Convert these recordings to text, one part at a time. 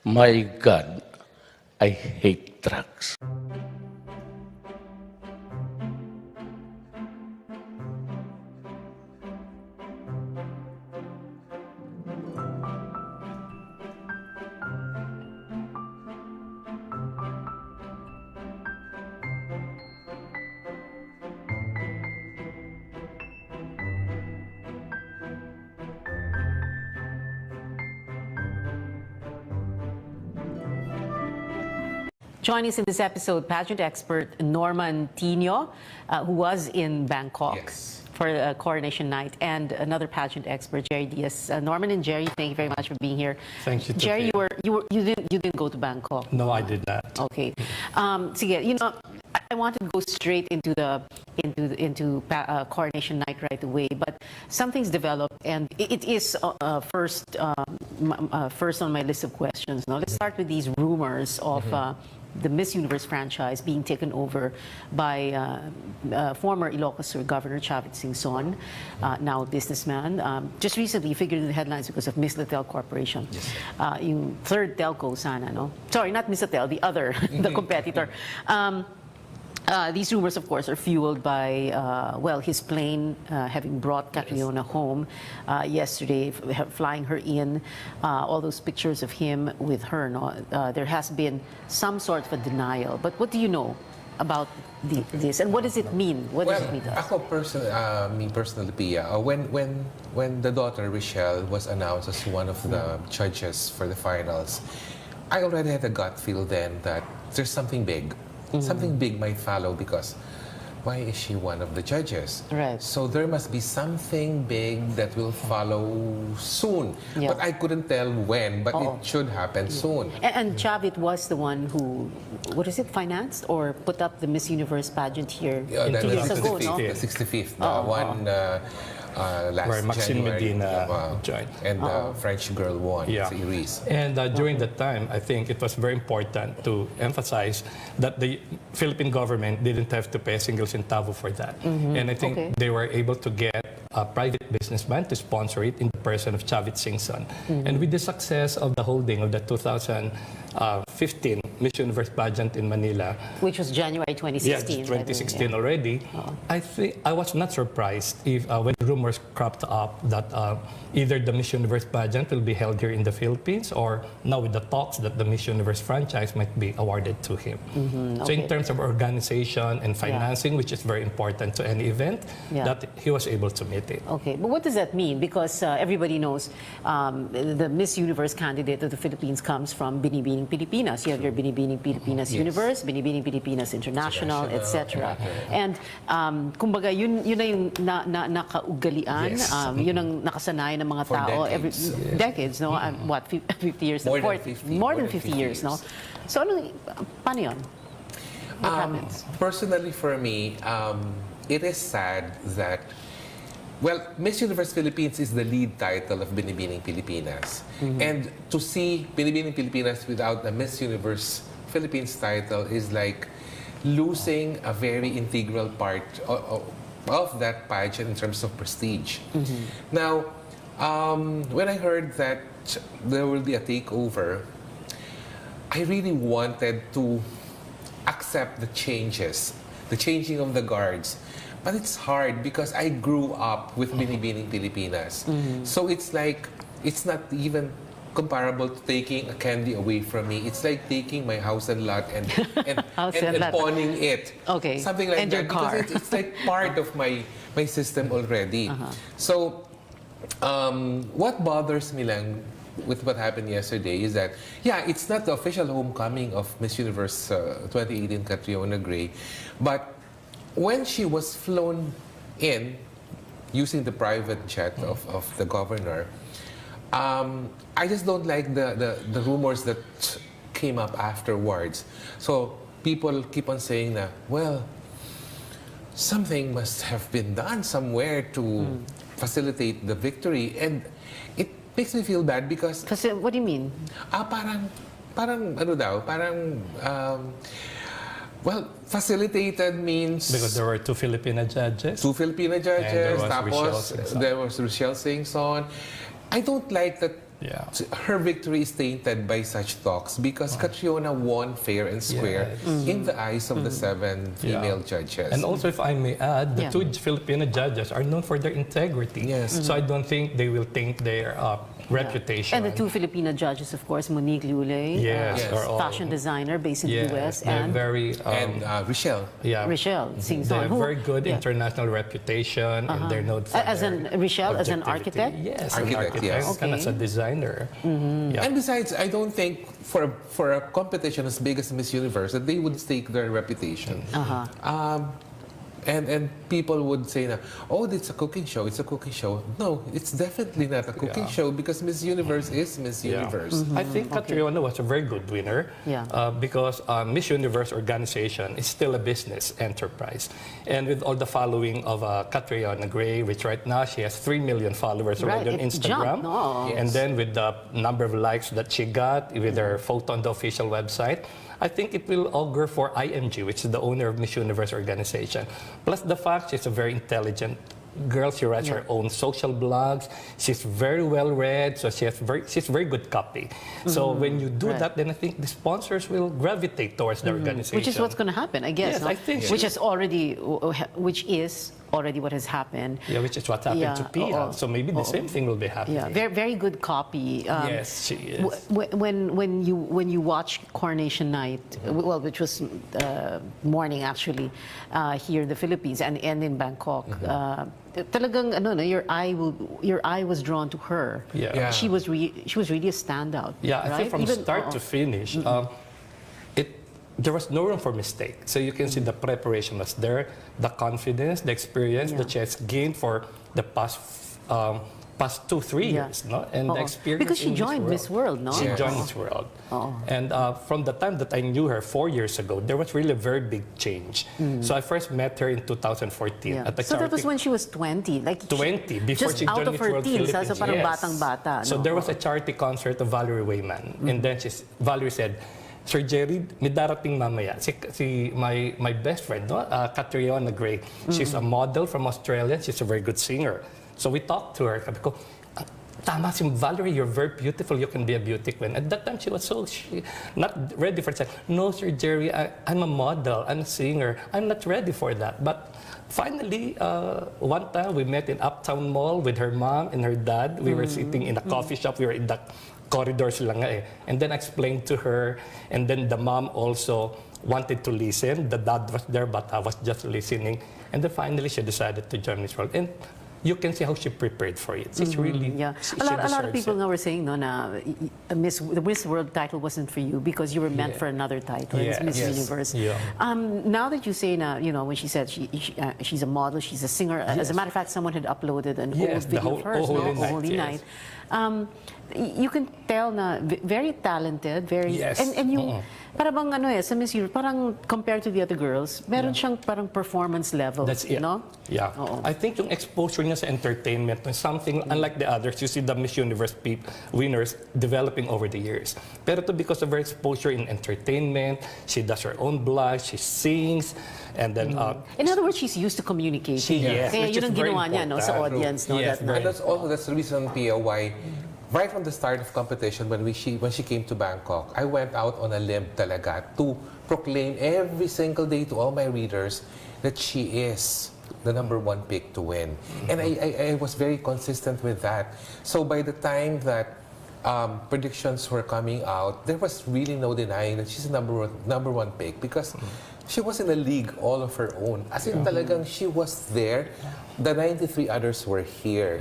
My God, I hate drugs. Joining us in this episode, pageant expert Norman Tino, who was in Bangkok for coronation night, and another pageant expert, Jerry Diaz. Norman and Jerry, thank you very much for being here. Thank you. Jerry, you didn't go to Bangkok. No, I did not. Okay. Sige, I wanted to go straight into coronation night right away, but something's developed, and it is first on my list of questions. Now, let's start with these rumors of the Miss Universe franchise being taken over by former Ilocos Sur Governor Chavit Singson, now a businessman. Just recently figured in the headlines because of Miss Latel Corporation. Yes, yung third telco sana, no? Sorry, not Miss Latel, the other, the competitor. These rumors, of course, are fueled by, his plane having brought Catriona home yesterday, flying her in, all those pictures of him with her. No? There has been some sort of a denial. But what do you know about this, and what does it mean? What does it mean to us? Ako personally, Pia, when the daughter, Rochelle, was announced as one of the judges for the finals, I already had a gut feel then that there's something big. Something big might follow because why is she one of the judges? Right. So there must be something big that will follow soon. Yeah. But I couldn't tell when, but it should happen soon. And Chavit was the one who, financed or put up the Miss Universe pageant here 2 years ago, no? The 65th, one last Where Maxine January. Medina joined. And the French girl won, series. And during that time, I think it was very important to emphasize that the Philippine government didn't have to pay a single centavo for that. And I think they were able to get a private businessman to sponsor it in the person of Chavit Singson. And with the success of the holding of the 2015 Miss Universe pageant in Manila, which was January 2016. Yes, 2016 already. I think I was not surprised if when rumors cropped up that either the Miss Universe pageant will be held here in the Philippines, or now with the talks that the Miss Universe franchise might be awarded to him. So in terms of organization and financing, which is very important to any event, that he was able to meet it. Okay, but what does that mean? Because everybody knows the Miss Universe candidate of the Philippines comes from Binibining Pilipinas. You have your Binibining Pilipinas Universe, Binibining Pilipinas International, etc. And kumbaga, yun na yung nakaugalian, yun ang nakasanayan ng mga tao every decades, no? What, 50 years? More than 50 years, no? So paano yun? What happens? Personally for me, it is sad that Miss Universe Philippines is the lead title of Binibining Pilipinas. And to see Binibining Pilipinas without a Miss Universe Philippines title is like losing a very integral part of that pageant in terms of prestige. Now, when I heard that there will be a takeover, I really wanted to accept the changes, the changing of the guards. But it's hard because I grew up with Binibining Pilipinas. So it's like, it's not even comparable to taking a candy away from me. It's like taking my house and lot and pawning it. Okay. Something like and that. Your car. Because it's like part of my system already. So what bothers me lang with what happened yesterday is that, it's not the official homecoming of Miss Universe 2018 Catriona Gray, but when she was flown in using the private jet of the governor, I just don't like the rumors that came up afterwards. So people keep on saying that, something must have been done somewhere to facilitate the victory. And it makes me feel bad because... What do you mean? Facilitated means... Because there were two Filipina judges. Two Filipina judges. And there was Rochelle Singson. I don't like that Yeah. her victory is tainted by such talks because Catriona won fair and square in the eyes of the 7 female judges. And also, if I may add, the Yeah. 2 Filipino judges are known for their integrity. Yes. So I don't think they will taint their reputation. And the 2 Filipino judges, of course, Monique Lule, Yes, Yes. are all- fashion designer based in yes, the US, they're and very and Rochelle. yeah. Rochelle sings They on. have Who- very good yeah. international reputation, and they're known for As their an Rochelle, as an objectivity. architect? Yes, Architect, an yes. architect, and as a Okay. designer. Yeah. And besides, I don't think for a competition as big as Miss Universe that they would stake their reputation. And people would say na, oh, it's a cooking show, it's a cooking show. No, it's definitely not a cooking show because Miss Universe is Miss Yeah. Universe. I think Catriona was a very good winner Yeah. because Miss Universe organization is still a business enterprise. And with all the following of Catriona Gray, which right now she has 3 million followers Right, already on it Instagram. jumped, no? And then with the number of likes that she got with her photo on the official website, I think it will augur for IMG, which is the owner of Miss Universe organization. Plus the fact she's a very intelligent girl. She writes her own social blogs. She's very well read, so she's very good copy. So when you do Right. that, then I think the sponsors will gravitate towards the organization. Which is what's going to happen, I guess. Yes, no? I think so. Which is already what has happened. Yeah, which is what happened Yeah, to Pia. oo. So maybe the same thing will be happening. Yeah, very very good copy. Yes, she is. When you watch Coronation Night, well, which was morning actually, here in the Philippines and in Bangkok, talagang your eye was drawn to her. Yeah. Yeah. She was really a standout. Yeah, I think right? from start to finish, there was no room for mistake. So you can see the preparation was there, the confidence, the experience that she has gained for the past 2-3 Yeah. years, no? And the experience Because she in joined Miss World, no? She Yes. joined Miss World. And from the time that I knew her 4 years ago, there was really a very big change. So I first met her in 2014 Yeah. at the So that was charity- when she was 20, like 20 before just she out joined of Miss her World teens, Philippines. so parang Yes. batang-bata. So no? there was a charity concert of Valerie Wayman, and then Valerie said, Sir Jerry, may darating mamaya. My best friend, no? Catriona Gray. She's a model from Australia. She's a very good singer. So we talked to her. Sabi ko, tama si Valerie, you're very beautiful. You can be a beauty queen. At that time, she was not ready for that. No, Sir Jerry, I'm a model. I'm a singer. I'm not ready for that. But finally, one time we met in Uptown Mall with her mom and her dad. We were sitting in a coffee shop. We were in the corridors lang nga eh. And then I explained to her, and then the mom also wanted to listen. The dad was there, but I was just listening. And then finally, she decided to join Miss World. And you can see how she prepared for it. It's really, Yeah, she a lot of deserves people it. now were saying no, the Miss World title wasn't for you because you were meant for another title. It's Miss Yes. Universe. Yeah. Now that you say now, when she said she's a model, she's a singer. As a matter of fact, someone had uploaded an old Yes, the video of hers, Holy no? Night, Holy yes. Night. You can tell na very talented, very Yes. and you parang sa Miss Universe, parang compared to the other girls, meron siyang parang performance level. That's it. No? Yeah. Oo. I think yung exposure niya sa entertainment is something unlike the others. You see the Miss Universe winners developing over the years. Pero to because of her exposure in entertainment, she does her own blog, she sings, and then In other words, she's used to communicating. Yes, Kaya which yun is ang very ginawa niya no, sa important. audience. No, Yes, that very night. And that's the reason, Pia, why right from the start of competition when she came to Bangkok, I went out on a limb talaga to proclaim every single day to all my readers that she is the #1 pick to win. And I was very consistent with that. So by the time that predictions were coming out, there was really no denying that she's the number one pick because she was in a league all of her own. As in talagang she was there, the 93 others were here.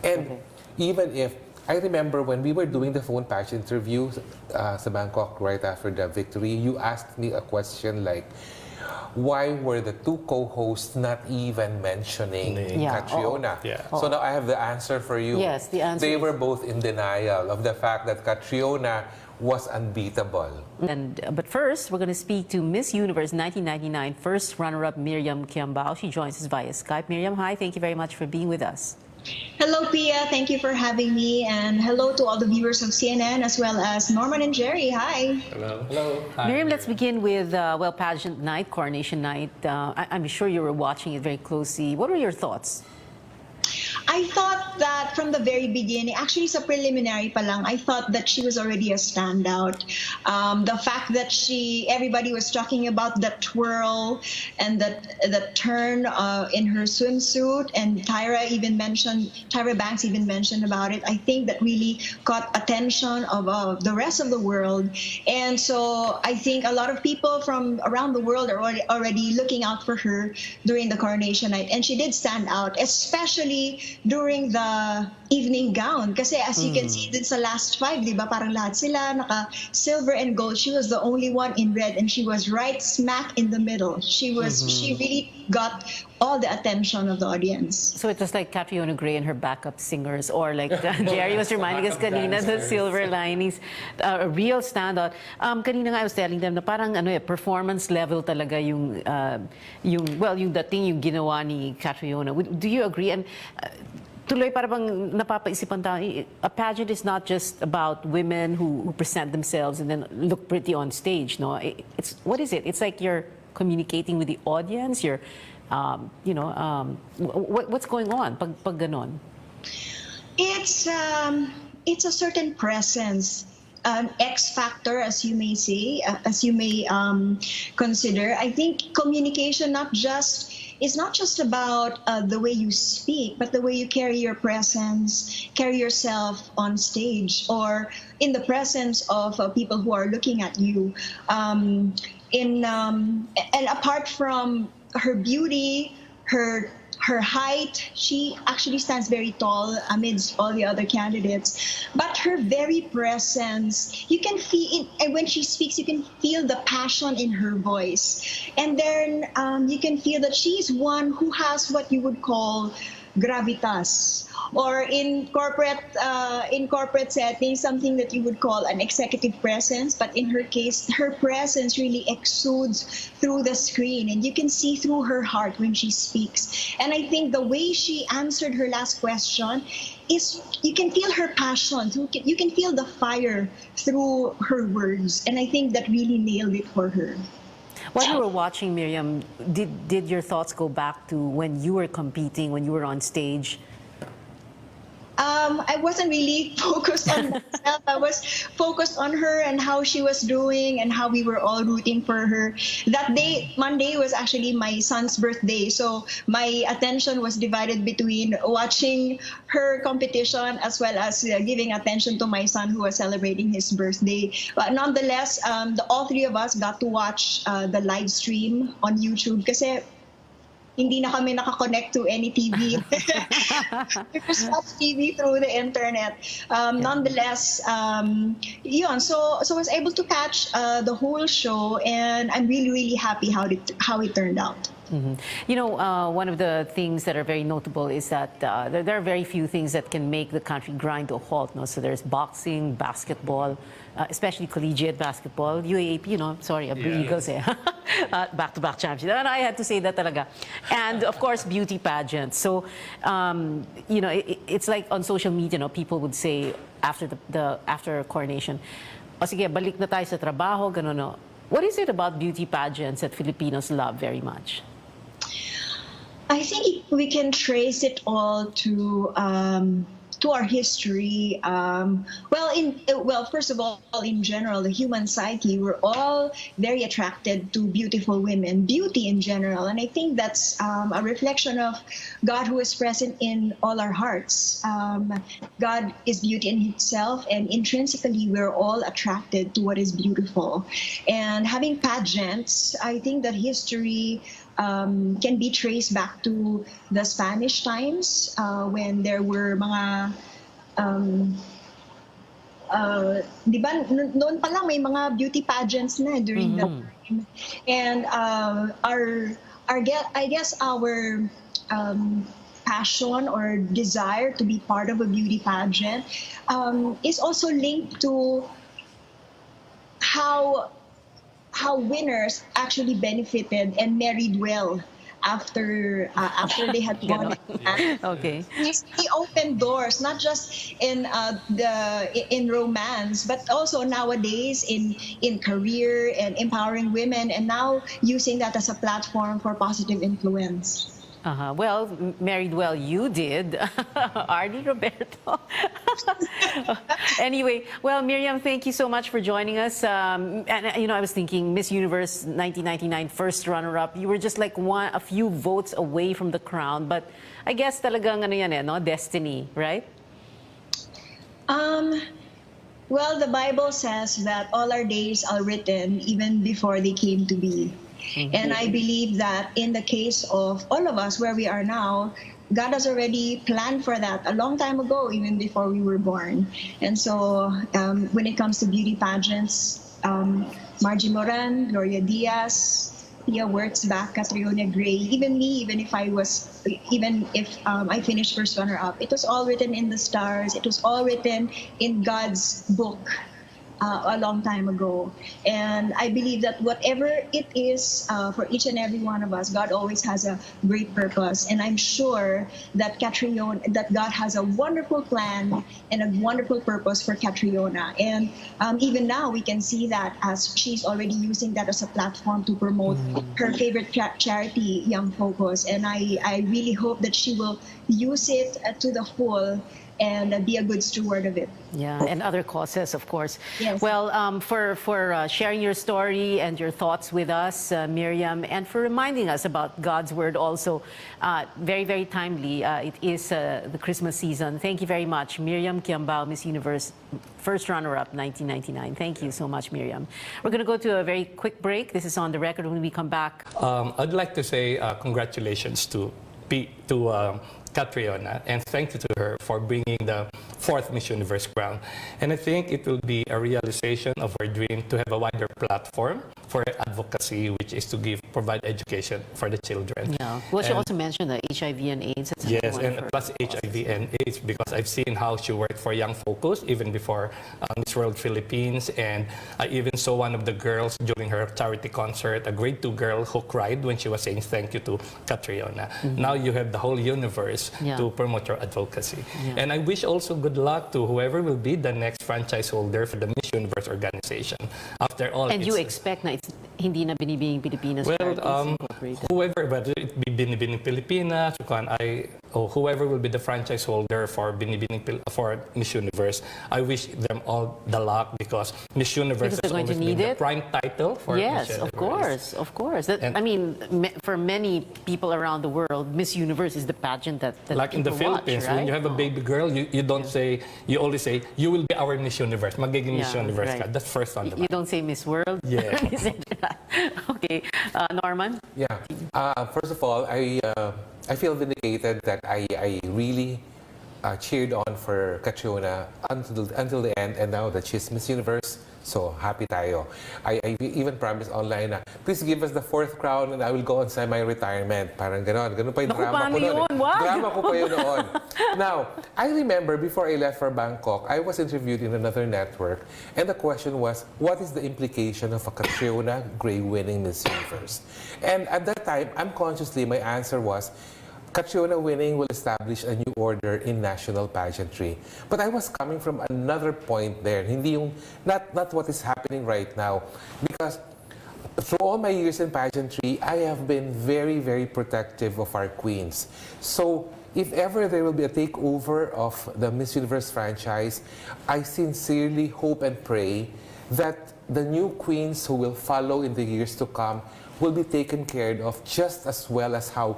And even if, I remember when we were doing the phone patch interview sa Bangkok right after the victory, you asked me a question like, why were the 2 co-hosts not even mentioning Yeah, Catriona? Yeah. So now I have the answer for you. Yes, the answer They is- were both in denial of the fact that Catriona was unbeatable. But first, we're going to speak to Miss Universe 1999 first runner-up Miriam Kiambao. She joins us via Skype. Miriam, hi. Thank you very much for being with us. Hello, Pia. Thank you for having me. And hello to all the viewers of CNN as well as Norman and Jerry. Hi. hello. Hi. Miriam, let's begin with, pageant night, coronation night. I'm sure you were watching it very closely. What were your thoughts? I thought that from the very beginning, actually sa preliminary pa lang, I thought that she was already a standout. The fact that everybody was talking about the twirl and the turn in her swimsuit, and Tyra Banks even mentioned about it. I think that really caught attention of the rest of the world. And so I think a lot of people from around the world are already looking out for her during the coronation night. And she did stand out, especially during the evening gown. Kasi as you can see din sa last five, di ba, parang lahat sila naka silver and gold. She was the only one in red, and she was right smack in the middle. She really got all the attention of the audience. So it was like Catriona Gray and her backup singers, or like Jerry was reminding us kanina, the silver linings, a real standout. Kanina nga I was telling them na parang performance level talaga yung dating yung ginawa ni Catriona. Do you agree? And tuloy para bang napapaisipan tayo, a pageant is not just about women who present themselves and then look pretty on stage, no? What is it? It's like you're communicating with the audience, you're what's going on pag ganon? It's a certain presence, an X factor, as you may say, as you may consider. I think communication is not just about the way you speak, but the way you carry your presence, carry yourself on stage, or in the presence of people who are looking at you. And apart from her beauty, her height, she actually stands very tall amidst all the other candidates. But her very presence, you can feel it, and when she speaks, you can feel the passion in her voice. And then you can feel that she's one who has what you would call gravitas, or in corporate settings, something that you would call an executive presence. But in her case, her presence really exudes through the screen, and you can see through her heart when she speaks. And I think the way she answered her last question is, you can feel her passion, you can feel the fire through her words, and I think that really nailed it for her. While you were watching, Miriam, did your thoughts go back to when you were competing, when you were on stage? I wasn't really focused on myself. I was focused on her and how she was doing and how we were all rooting for her. That day, Monday, was actually my son's birthday. So my attention was divided between watching her competition as well as giving attention to my son who was celebrating his birthday. But nonetheless, all three of us got to watch the live stream on YouTube kasi hindi na kami nakakonect to any TV. We just watch TV through the internet. Nonetheless, yun. So I was able to catch the whole show, and I'm really, really happy how it turned out. Mm-hmm. You know, one of the things that are very notable is that there are very few things that can make the country grind to a halt. No? So there's boxing, basketball, especially collegiate basketball, UAAP, you know, sorry, Eagles, eh. Back-to-back champions. And I had to say that talaga. And of course, beauty pageants. So, you know, it's like on social media, no, people would say after coronation, o sige, balik na tayo sa trabaho, gano'n, no. What is it about beauty pageants that Filipinos love very much? I think we can trace it all to our history. Well, first of all, in general, the human psyche, we're all very attracted to beautiful women, beauty in general. And I think that's a reflection of God, who is present in all our hearts. God is beauty in himself, and intrinsically, we're all attracted to what is beautiful. And having pageants, I think that history can be traced back to the Spanish times, when there were mga di ba noon pa lang may mga beauty pageants na during that time. And I guess our passion or desire to be part of a beauty pageant is also linked to how winners actually benefited and married well after they had won. Okay. He opened doors, not just in romance, but also nowadays in career and empowering women, and now using that as a platform for positive influence. Well, married well you did, Arnie Roberto. Anyway, well, Miriam, thank you so much for joining us. And I was thinking, Miss Universe 1999 first runner-up. You were just like a few votes away from the crown, but I guess talagang ano yan no? Destiny, right? Well, the Bible says that all our days are written even before they came to be. And I believe that in the case of all of us where we are now, God has already planned for that a long time ago, even before we were born. And so when it comes to beauty pageants, Margie Moran, Gloria Diaz, Pia Wurtzbach, Catriona Gray, even me, even if I finished first runner-up, it was all written in the stars. It was all written in God's book a long time ago. And I believe that whatever it is for each and every one of us, God always has a great purpose. And I'm sure that that God has a wonderful plan and a wonderful purpose for Catriona. And even now we can see that as she's already using that as a platform to promote her favorite charity, Young Focus. And I really hope that she will use it to the full and be a good steward of it. Yeah, and other causes, of course. Yes. Well, for sharing your story and your thoughts with us, Miriam, and for reminding us about God's Word also, very, very timely. It is the Christmas season. Thank you very much, Miriam Kiambao, Miss Universe, first runner-up, 1999. Thank you so much, Miriam. We're going to go to a very quick break. This is On the Record. When we come back, I'd like to say congratulations to Catriona, and thank you to her for bringing the 4th Miss Universe crown. And I think it will be a realization of her dream to have a wider platform for advocacy, which is to provide education for the children. yeah. Well, she also mentioned the HIV and AIDS. That's Yes, another one and for plus HIV and AIDS, because I've seen how she worked for Young Focus even before Miss World Philippines, and I even saw one of the girls during her charity concert, a grade 2 girl who cried when she was saying thank you to Catriona. Now you have the whole universe to promote your advocacy. And I wish also good luck to whoever will be the next franchise holder for the Miss Universe organization. After all, And you expect na it's hindi na Binibining Pilipinas Charities Incorporated? whoever, whether it be Binibining Pilipinas, or whoever will be the franchise holder for for Miss Universe, I wish them all the luck, because Miss Universe Because they're has going to always been need the it? prime title for Miss Yes, Universe. of course. That, And- I mean, for many people around the world, Miss Universe is the pageant that Like in the people Philippines, watch, right? when you have a baby girl, you don't say, you only say, you will be our Miss Universe. Magiging Miss Yeah, Universe right. ka. That's first on the You map. don't say Miss World? Yeah. Miss Internet. Okay. Norman? Yeah. First of all, I feel vindicated that I really cheered on for Catriona until the end, and now that she's Miss Universe, so happy tayo. I even promised online na, please give us the 4th crown and I will go on semi-retirement. Parang ganon. Ganon pa yung Naku, drama paano ko noon. yun? Wag! Drama ko pa yun noon. Now, I remember before I left for Bangkok, I was interviewed in another network, and the question was, what is the implication of a Catriona Gray winning Miss Universe? And at that time, unconsciously, my answer was, Catriona winning will establish a new order in national pageantry. But I was coming from another point there. Hindi yung, not what is happening right now. Because through all my years in pageantry, I have been very, very protective of our queens. So if ever there will be a takeover of the Miss Universe franchise, I sincerely hope and pray that the new queens who will follow in the years to come will be taken care of just as well as how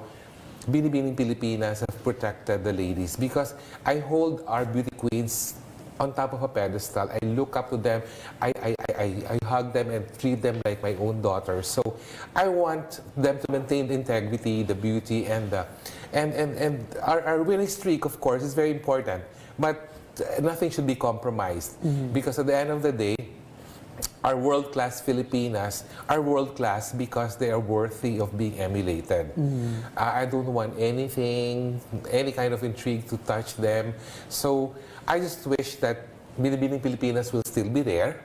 Binibining Pilipinas have protected the ladies, because I hold our beauty queens on top of a pedestal. I look up to them. I hug them and treat them like my own daughters. So I want them to maintain the integrity, the beauty, and our winning streak, of course, is very important. But nothing should be compromised, because at the end of the day, our world-class Filipinas are world-class because they are worthy of being emulated. I don't want any kind of intrigue to touch them. So I just wish that Binibining Pilipinas will still be there.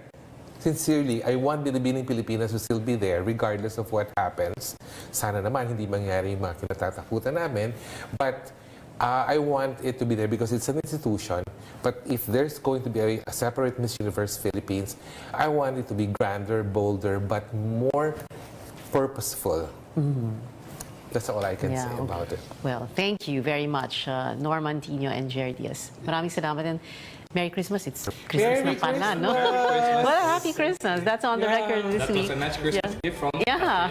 Sincerely, I want Binibining Pilipinas to still be there regardless of what happens. Sana naman hindi mangyari yung mga kinatatakutan namin. But I want it to be there because it's an institution. But if there's going to be a separate Miss Universe Philippines, I want it to be grander, bolder, but more purposeful. That's all I can Yeah, say okay. about it. Well, thank you very much, Norman Tino and Jerry Diaz. Maraming salamat and Merry Christmas. It's Christmas na pala, no? Well, Happy Christmas. That's on the record this That week. was a nice Christmas gift from Yeah.